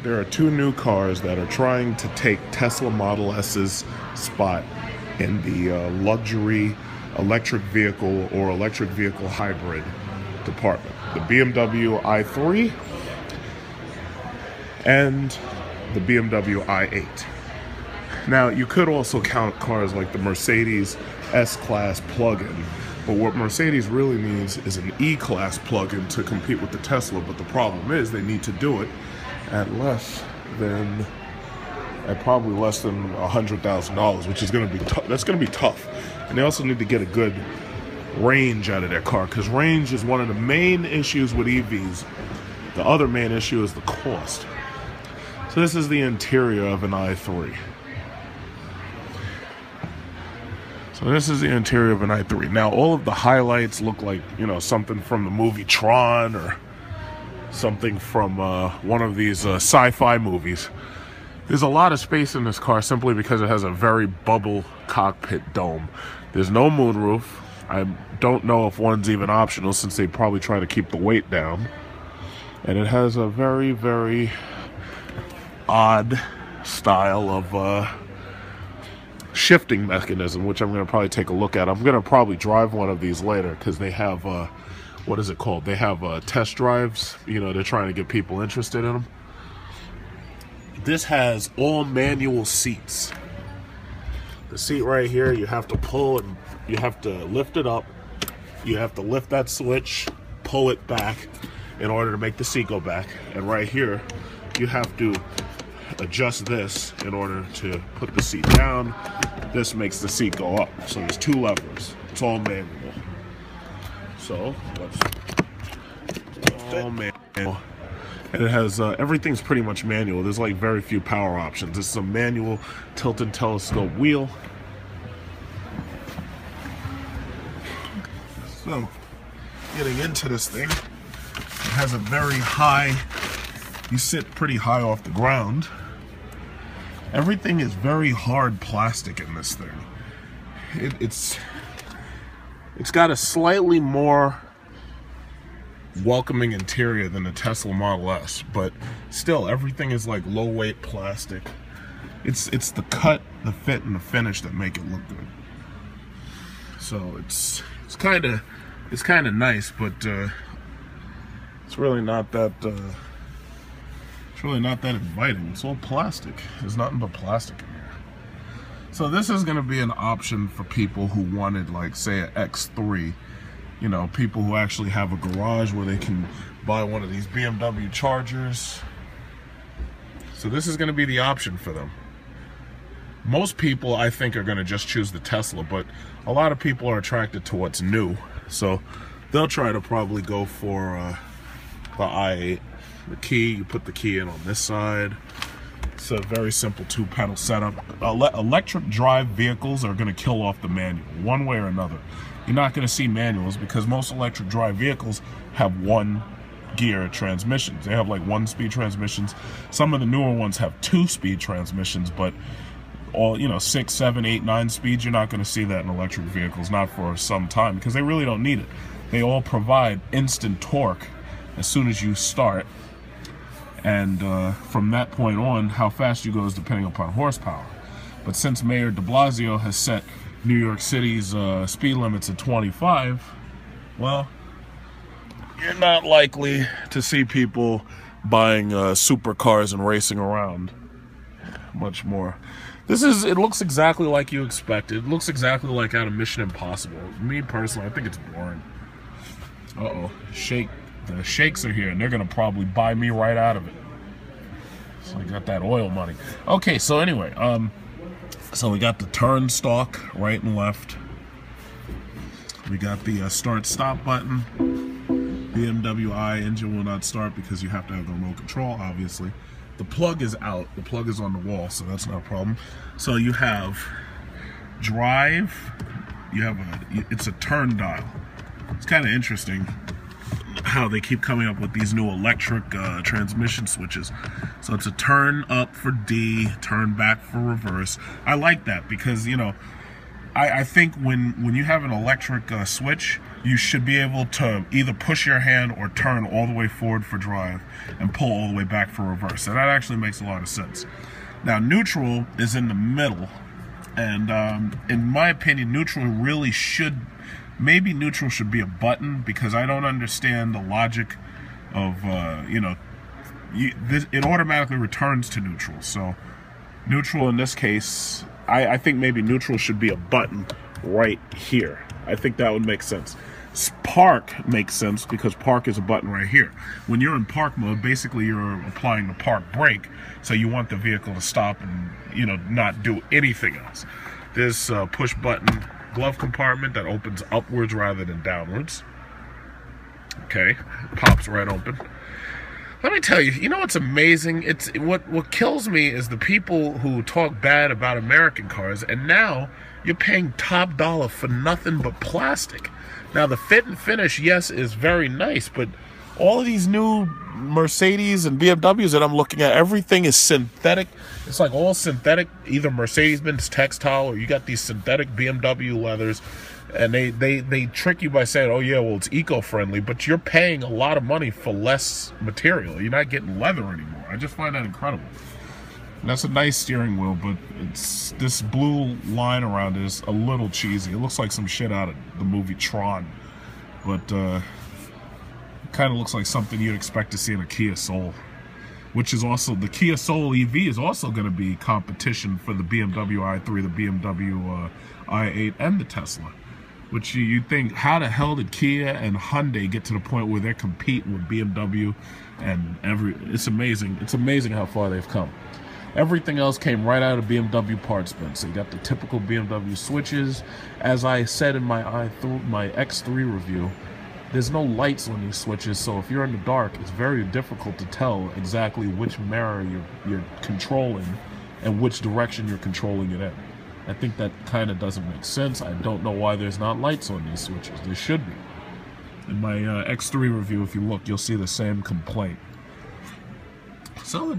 there are two new cars that are trying to take Tesla Model S's spot in the luxury electric vehicle or electric vehicle hybrid department. The BMW i3 and the BMW i8. Now, you could also count cars like the Mercedes S-Class plug-in, but what Mercedes really needs is an E-Class plug-in to compete with the Tesla, but the problem is they need to do it at probably less than $100,000, which is going to be that's going to be tough. And they also need to get a good range out of their car, because range is one of the main issues with EVs. The other main issue is the cost. So this is the interior of an i3. So this is the interior of an i3. Now, all of the highlights look like, something from the movie Tron or something from one of these sci-fi movies. There's a lot of space in this car simply because it has a very bubble cockpit dome. There's no moonroof. I don't know if one's even optional, since they probably try to keep the weight down. And it has a very, very odd style of shifting mechanism, which I'm going to probably take a look at. I'm going to probably drive one of these later, because they have what is it called? They have test drives. They're trying to get people interested in them. This has all manual seats. The seat right here, you have to pull and you have to lift it up. You have to lift that switch, pull it back in order to make the seat go back. And right here, you have to adjust this in order to put the seat down. This makes the seat go up. So there's two levers. It's all manual. So it's all manual. And it has everything's pretty much manual. There's like very few power options. It's a manual tilt and telescope wheel. So getting into this thing, it has a very high, you sit pretty high off the ground. Everything is very hard plastic in this thing. It's got a slightly more welcoming interior than the Tesla Model S, but still everything is like low weight plastic. It's the cut, the fit, and the finish that make it look good. So it's kind of nice, but it's really not that inviting. It's all plastic. There's nothing but plastic in here. So this is going to be an option for people who wanted, like, say, an X3. People who actually have a garage where they can buy one of these BMW chargers. So this is going to be the option for them. Most people, I think, are going to just choose the Tesla, but a lot of people are attracted to what's new. So they'll try to probably go for the i8. The key, you put the key in on this side. It's a very simple two-pedal setup. Electric drive vehicles are going to kill off the manual, one way or another. You're not going to see manuals because most electric drive vehicles have one gear transmissions. They have like 1-speed transmissions. Some of the newer ones have 2-speed transmissions, but all 6, 7, 8, 9 speeds, you're not going to see that in electric vehicles, not for some time, because they really don't need it. They all provide instant torque as soon as you start, and from that point on, how fast you go is depending upon horsepower. But since Mayor de Blasio has set New York City's speed limits at 25, well, you're not likely to see people buying supercars and racing around much more. It looks exactly like you expected. It looks exactly like out of Mission Impossible. Me personally, I think it's boring. Uh-oh, the shakes are here, and they're gonna probably buy me right out of it. So I got that oil money. Okay, so anyway, so we got the turn stalk, right and left. We got the start-stop button. BMW i engine will not start because you have to have the remote control, obviously. The plug is out. The plug is on the wall, so that's not a problem. So you have drive. It's a turn dial. It's kind of interesting how they keep coming up with these new electric transmission switches. So it's a turn up for D, turn back for reverse. I like that because, I think when you have an electric switch, you should be able to either push your hand or turn all the way forward for drive and pull all the way back for reverse. So that actually makes a lot of sense. Now, neutral is in the middle, and in my opinion, neutral really should, maybe neutral should be a button, because I don't understand the logic of, it automatically returns to neutral. So neutral in this case, I think maybe neutral should be a button right here. I think that would make sense. Park makes sense because park is a button right here. When you're in park mode, basically you're applying the park brake, so you want the vehicle to stop and, not do anything else. This push button glove compartment that opens upwards rather than downwards. Okay, pops right open. Let me tell you, you know what's amazing? It's what kills me is the people who talk bad about American cars, and now you're paying top dollar for nothing but plastic. Now, the fit and finish, yes, is very nice, but all of these new Mercedes and BMWs that I'm looking at, everything is synthetic. It's like all synthetic, either Mercedes-Benz textile, or you got these synthetic BMW leathers. And they trick you by saying, oh yeah, well, it's eco-friendly, but you're paying a lot of money for less material. You're not getting leather anymore. I just find that incredible. And that's a nice steering wheel, but it's this blue line around it is a little cheesy. It looks like some shit out of the movie Tron, but it kind of looks like something you'd expect to see in a Kia Soul, which is also, the Kia Soul EV is also going to be competition for the BMW i3, the BMW i8, and the Tesla. Which you'd think, how the hell did Kia and Hyundai get to the point where they're competing with BMW and it's amazing. It's amazing how far they've come. Everything else came right out of BMW parts bin. So you got the typical BMW switches. As I said in my X3 review, there's no lights on these switches, so if you're in the dark, it's very difficult to tell exactly which mirror you're controlling and which direction you're controlling it in. I think that kind of doesn't make sense. I don't know why there's not lights on these switches. There should be. In my X3 review, if you look, you'll see the same complaint. So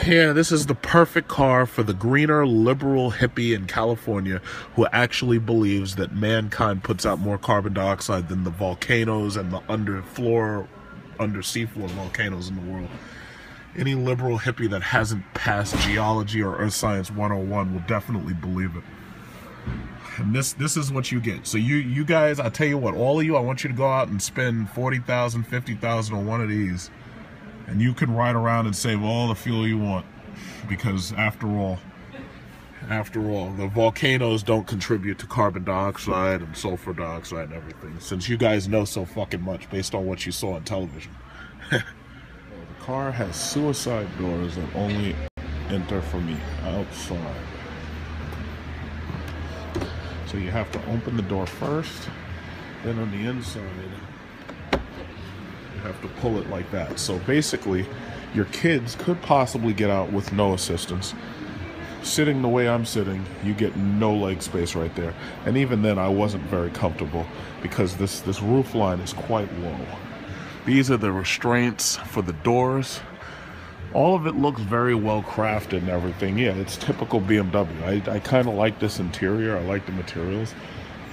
yeah, this is the perfect car for the greener, liberal hippie in California who actually believes that mankind puts out more carbon dioxide than the volcanoes and the undersea floor volcanoes in the world. Any liberal hippie that hasn't passed geology or earth science 101 will definitely believe it. And this is what you get. So you guys, I tell you what, all of you, I want you to go out and spend $40,000, $50,000 on one of these, and you can ride around and save all the fuel you want, because after all, the volcanoes don't contribute to carbon dioxide and sulfur dioxide and everything, since you guys know so fucking much based on what you saw on television. The car has suicide doors that only enter from the outside. So you have to open the door first, then on the inside, you have to pull it like that. So basically, your kids could possibly get out with no assistance. Sitting the way I'm sitting, you get no leg space right there. And even then, I wasn't very comfortable because this roof line is quite low. These are the restraints for the doors. All of it looks very well crafted and everything. Yeah, it's typical BMW. I kind of like this interior. I like the materials.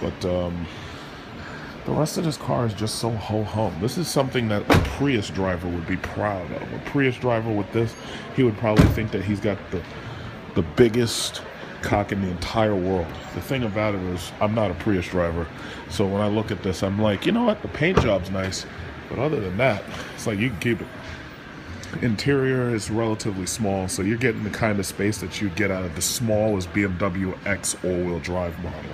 But the rest of this car is just so ho-hum. This is something that a Prius driver would be proud of. A Prius driver with this, he would probably think that he's got the biggest cock in the entire world. The thing about it is, I'm not a Prius driver. So when I look at this, I'm like, you know what? The paint job's nice. But other than that, it's like you can keep it. Interior is relatively small, so you're getting the kind of space that you get out of the smallest BMW X all-wheel drive model.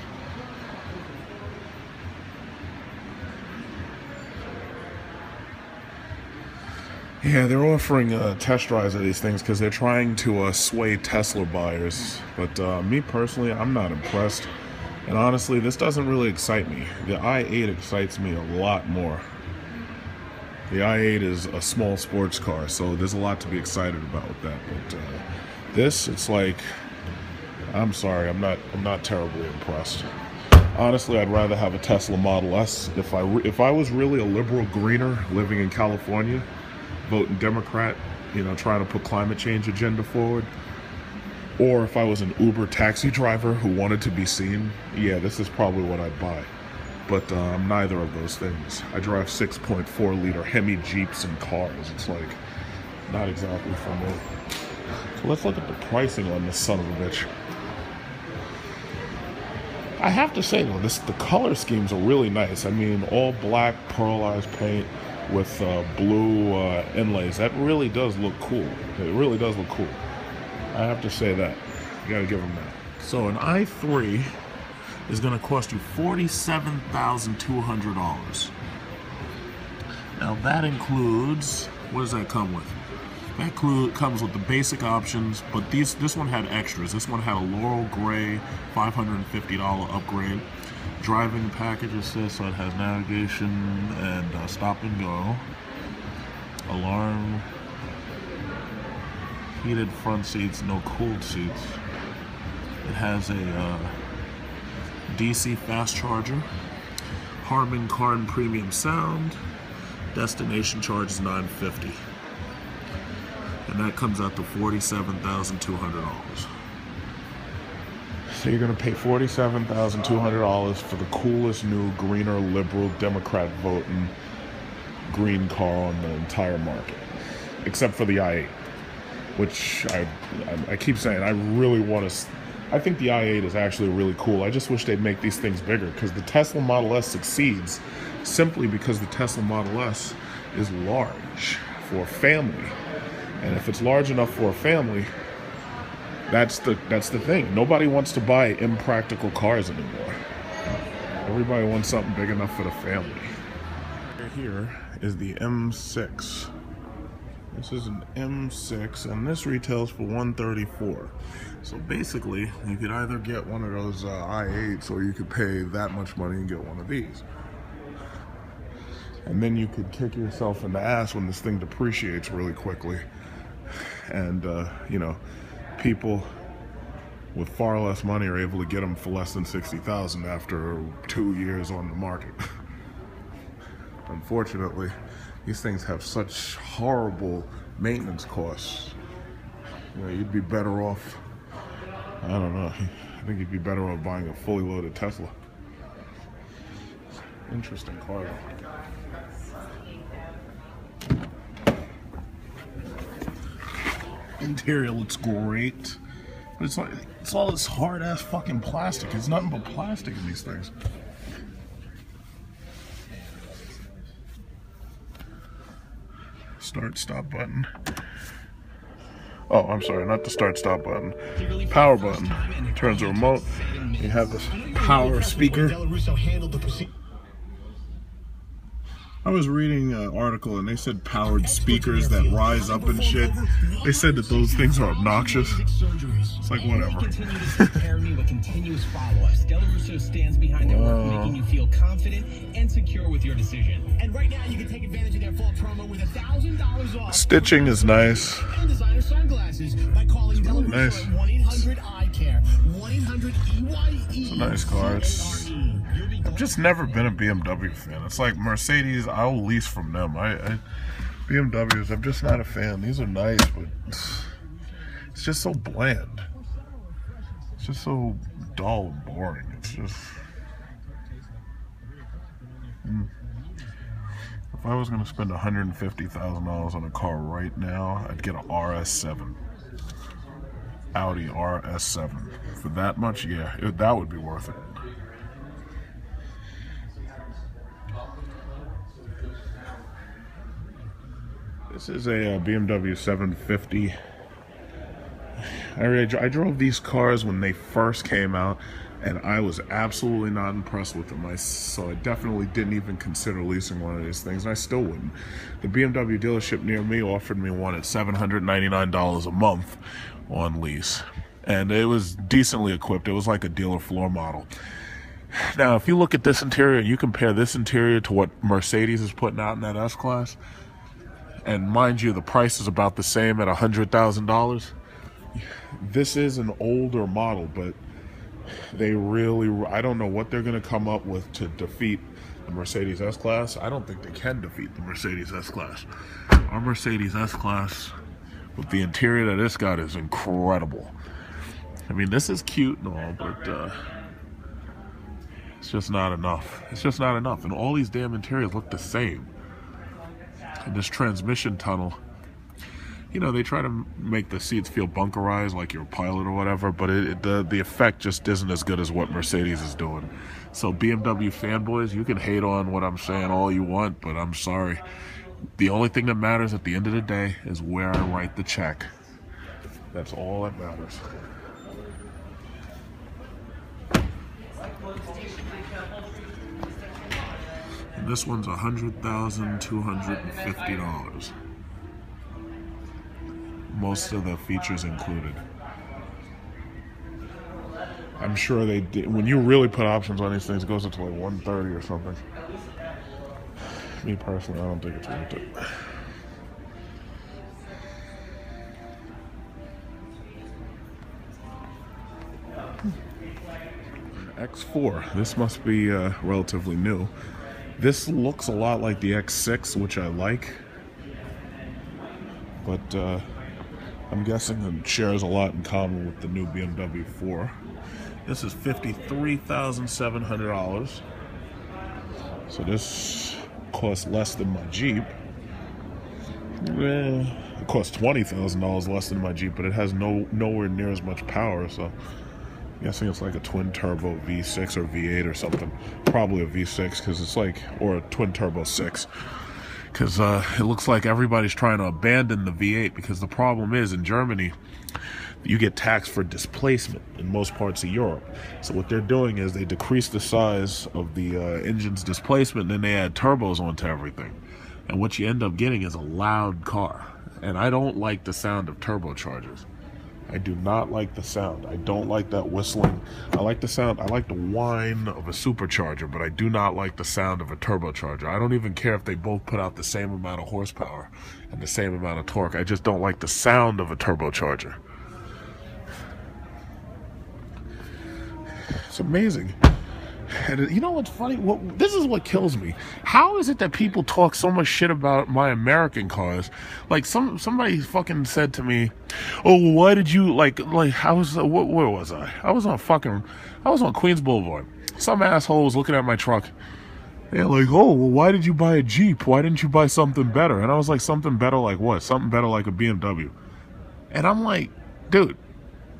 Yeah, they're offering test drives of these things because they're trying to sway Tesla buyers. But me personally, I'm not impressed. And honestly, this doesn't really excite me. The i8 excites me a lot more. The i8 is a small sports car, so there's a lot to be excited about with that. But this, it's like, I'm sorry, I'm not terribly impressed. Honestly, I'd rather have a Tesla Model S. If I was really a liberal greener living in California, voting Democrat, trying to put climate change agenda forward, Or if I was an Uber taxi driver who wanted to be seen, yeah, this is probably what I'd buy. But I'm neither of those things. I drive 6.4 liter Hemi Jeeps and cars. It's like, not exactly for me. So let's look at the pricing on this son of a bitch. I have to say though, the color schemes are really nice. I mean, all black pearlized paint with blue inlays. That really does look cool. It really does look cool. I have to say that. You gotta give them that. So an i3 is gonna cost you $47,200. Now that includes, what does that come with? That comes with the basic options, but this one had extras. This one had a Laurel Gray $550 upgrade, driving package assist, so it has navigation and stop and go, alarm, heated front seats, no cooled seats. It has a DC fast charger, Harman Kardon premium sound, destination charge is $950. And that comes out to $47,200. So you're gonna pay $47,200 for the coolest new greener liberal Democrat voting green car on the entire market, except for the i8, which I keep saying I really want to. I think the i8 is actually really cool. I just wish they'd make these things bigger, because the Tesla Model S succeeds simply because the Tesla Model S is large for a family. And if it's large enough for a family, that's the thing. Nobody wants to buy impractical cars anymore. Everybody wants something big enough for the family. Here is the M6. This is an M6, and this retails for $134. So basically, you could either get one of those i8s, or you could pay that much money and get one of these. And then you could kick yourself in the ass when this thing depreciates really quickly. And, you know, people with far less money are able to get them for less than $60,000 after 2 years on the market. Unfortunately, these things have such horrible maintenance costs. You know, you'd be better off, I don't know, I think you'd be better off buying a fully loaded Tesla. Interesting car though. Interior looks great, but it's all this hard ass fucking plastic. It's nothing but plastic in these things. Start stop button. Oh, I'm sorry, not the start stop button. Power button. Turns the remote. You have this power speaker. I was reading an article and they said powered speakers that rise up and shit. They said that those things are obnoxious. It's like, whatever. Making you feel confident and secure with your decision. And right now you can take advantage of their fall promo with $1,000 off. Stitching is nice. And designer sunglasses by calling It's really nice. 1-800-eye-care. 1-800-EYE. It's a nice car. I've just never been a BMW fan. It's like Mercedes, I'll lease from them. BMWs, I'm just not a fan. These are nice, but it's just so bland. It's just so dull and boring. It's just... If I was going to spend $150,000 on a car right now, I'd get an RS7. Audi RS7. For that much, yeah, that would be worth it. This is a BMW 750. I drove these cars when they first came out, and I was absolutely not impressed with them. So I definitely didn't even consider leasing one of these things, and I still wouldn't. The BMW dealership near me offered me one at $799 a month on lease, and it was decently equipped. It was like a dealer floor model. Now, if you look at this interior and you compare this interior to what Mercedes is putting out in that S-Class, and mind you, the price is about the same at $100,000. This is an older model, but they really, I don't know what they're going to come up with to defeat the Mercedes S-Class. I don't think they can defeat the Mercedes S-Class. Our Mercedes S-Class, with the interior that it's got, is incredible. I mean, this is cute and all, but it's just not enough. It's just not enough. And all these damn interiors look the same. And this transmission tunnel, you know, they try to make the seats feel bunkerized like you're a pilot or whatever, but the effect just isn't as good as what Mercedes is doing. So BMW fanboys, you can hate on what I'm saying all you want, but I'm sorry. The only thing that matters at the end of the day is where I write the check. That's all that matters. And this one's $100,250. Most of the features included. I'm sure they did. When you really put options on these things, it goes up to like 130 or something. Me personally, I don't think it's worth it. X4. This must be relatively new. This looks a lot like the X6, which I like, but I'm guessing it shares a lot in common with the new BMW 4. This is $53,700. So this costs less than my Jeep. It costs $20,000 less than my Jeep, but it has nowhere near as much power. So I'm guessing it's like a twin turbo V6 or V8 or something. Probably a V6 because it's like, or a twin turbo 6. Because it looks like everybody's trying to abandon the V8 because the problem is in Germany, you get taxed for displacement in most parts of Europe. So what they're doing is they decrease the size of the engine's displacement and then they add turbos onto everything. And what you end up getting is a loud car. And I don't like the sound of turbochargers. I do not like the sound. I don't like that whistling. I like the sound. I like the whine of a supercharger, but I do not like the sound of a turbocharger. I don't even care if they both put out the same amount of horsepower and the same amount of torque. I just don't like the sound of a turbocharger. It's amazing. And you know what's funny? This is what kills me. How is it that people talk so much shit about my American cars? Like somebody fucking said to me, "Oh, why did you like I was where was I? I was on Queens Boulevard. Some asshole was looking at my truck. They're like, "Oh, well, why did you buy a Jeep? Why didn't you buy something better?" And I was like, "Something better like what? Something better like a BMW." And I'm like, dude,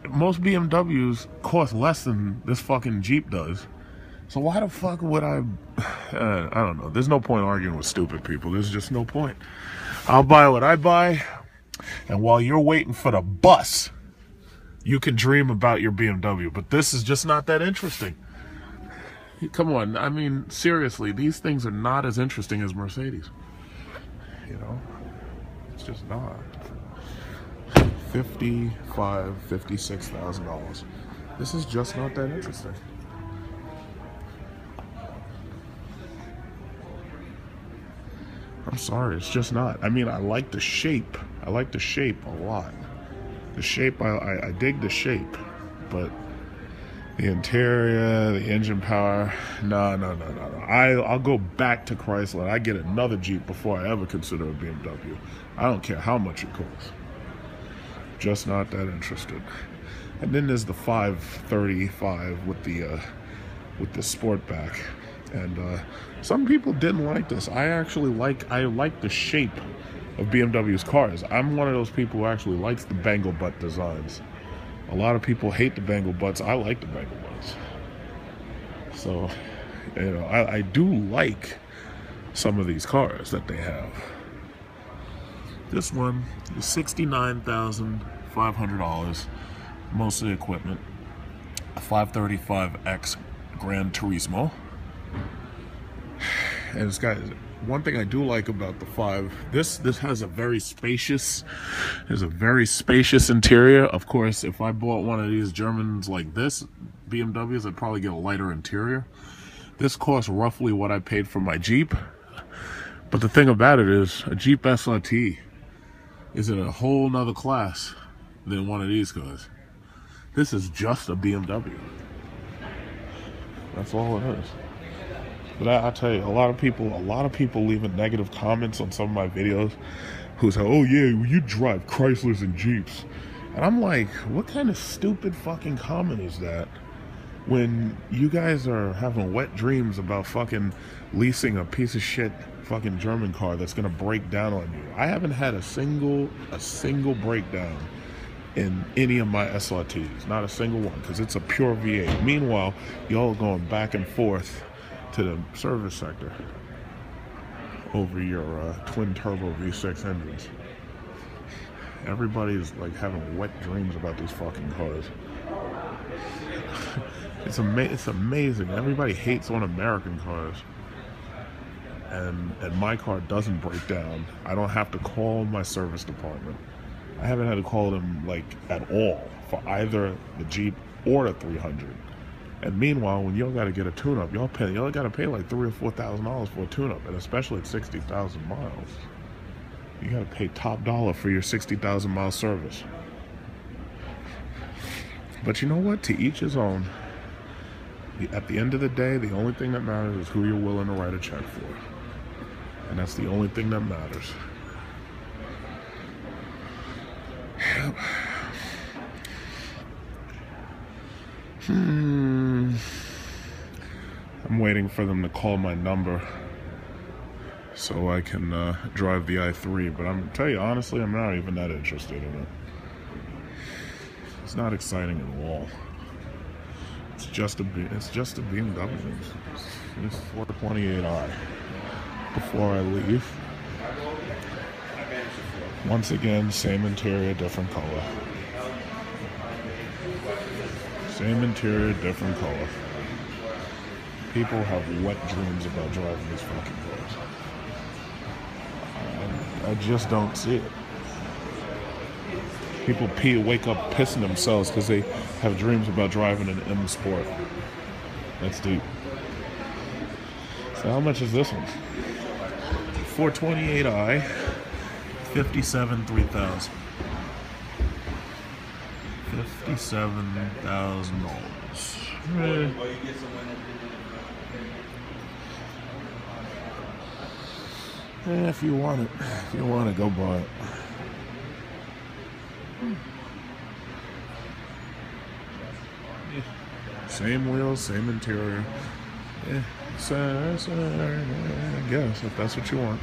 most BMWs cost less than this fucking Jeep does. So why the fuck would I don't know. There's no point arguing with stupid people. There's just no point. I'll buy what I buy. And while you're waiting for the bus, you can dream about your BMW. But this is just not that interesting. Come on. I mean, seriously, these things are not as interesting as Mercedes. You know? It's just not. $55,000, $56,000. This is just not that interesting. I'm sorry, it's just not. I mean, I like the shape. I like the shape a lot. The shape, I dig the shape. But the interior, the engine power, no. I'll go back to Chrysler. I get another Jeep before I ever consider a BMW. I don't care how much it costs. Just not that interested. And then there's the 535 with the Sportback. And some people didn't like this. I like the shape of BMW's cars. I'm one of those people who actually likes the bangle butt designs. A lot of people hate the bangle butts. I like the bangle butts. So, you know, I do like some of these cars that they have. This one is $69,500, mostly equipment. A 535X Gran Turismo. And it's got one thing I do like about the 5. This has a very spacious. There's a very spacious interior. Of course, if I bought one of these Germans like this, BMWs, I'd probably get a lighter interior. This costs roughly what I paid for my Jeep. But the thing about it is, a Jeep SRT is in a whole nother class than one of these cars. This is just a BMW. That's all it is. But I tell you, a lot of people leaving negative comments on some of my videos who say, "Oh yeah, you drive Chryslers and Jeeps." And I'm like, what kind of stupid fucking comment is that? When you guys are having wet dreams about fucking leasing a piece of shit fucking German car that's gonna break down on you. I haven't had a single breakdown in any of my SRTs, not a single one, because it's a pure V8. Meanwhile, y'all are going back and forth to the service sector over your twin turbo V6 engines. Everybody's like having wet dreams about these fucking cars. It's amazing. Everybody hates on American cars. And my car doesn't break down. I don't have to call my service department. I haven't had to call them like at all for either the Jeep or the 300. And meanwhile, when y'all got to get a tune-up, y'all got to pay like $3,000 or $4,000 for a tune-up, and especially at 60,000 miles, you got to pay top dollar for your 60,000 mile service. But you know what? To each his own. At the end of the day, the only thing that matters is who you're willing to write a check for. And that's the only thing that matters. Yep. I'm waiting for them to call my number so I can drive the i3. But I'm gonna tell you honestly, I'm not even that interested in it. It's not exciting at all. It's just a BMW. It's 428i. Before I leave, once again, same interior, different color. Same interior, different color. People have wet dreams about driving these fucking cars. I just don't see it. People wake up pissing themselves because they have dreams about driving an M Sport. That's deep. So how much is this one? 428i, 57 $3,000. $57,000. If you want it, go buy it. Same wheels, same interior. Yeah, I guess if that's what you want.